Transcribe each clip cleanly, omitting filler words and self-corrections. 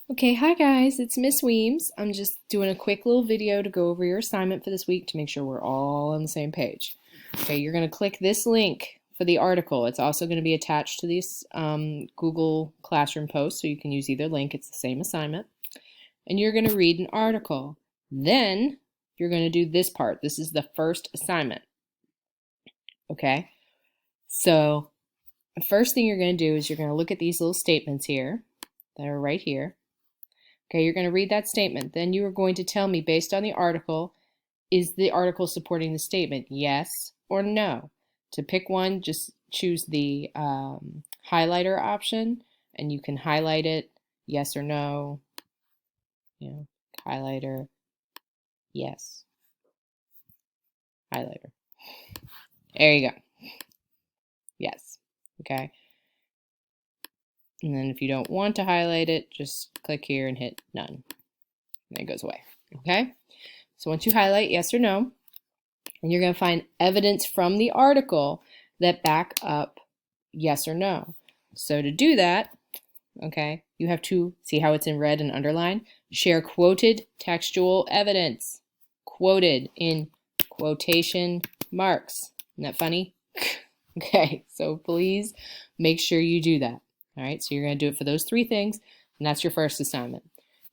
Okay, hi guys, it's Miss Weems. I'm just doing a quick little video to go over your assignment for this week to make sure we're all on the same page. Okay, you're going to click this link for the article. It's also going to be attached to this Google Classroom post, so you can use either link. It's the same assignment. And you're going to read an article. Then you're going to do this part. This is the first assignment. Okay, so the first thing you're going to do is you're going to look at these little statements here that are right here. Okay, you're going to read that statement. Then you are going to tell me, based on the article, is the article supporting the statement? Yes or no. To pick one, just choose the highlighter option, and you can highlight it, yes or no. Highlighter, yes. Highlighter. There you go. Yes. Okay. And then if you don't want to highlight it, just click here and hit none. And it goes away. Okay? So once you highlight yes or no, and you're going to find evidence from the article that back up yes or no. So to do that, okay, you have to see how it's in red and underlined. Share quoted textual evidence. Quoted in quotation marks. Isn't that funny? Okay, so please make sure you do that. All right, so you're going to do it for those three things, and that's your first assignment.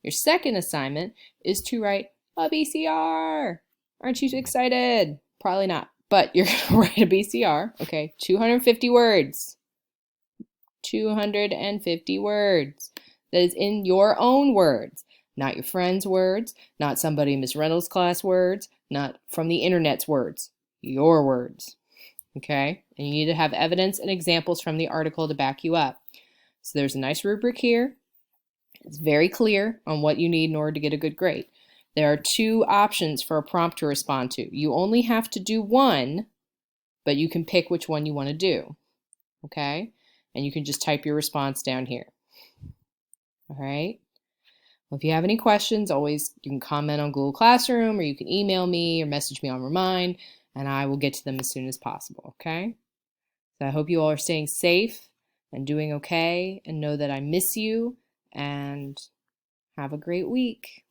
Your second assignment is to write a BCR. Aren't you excited? Probably not, but you're going to write a BCR, okay, 250 words. 250 words. That is in your own words, not your friend's words, not somebody in Miss Reynolds' class words, not from the internet's words, your words. Okay, and you need to have evidence and examples from the article to back you up. So there's a nice rubric here. It's very clear on what you need in order to get a good grade. There are two options for a prompt to respond to. You only have to do one, but you can pick which one you want to do. Okay, and you can just type your response down here. All right. Well, if you have any questions, always you can comment on Google Classroom, or you can email me or message me on Remind, and I will get to them as soon as possible. Okay. So I hope you all are staying safe and doing okay, and know that I miss you, and have a great week.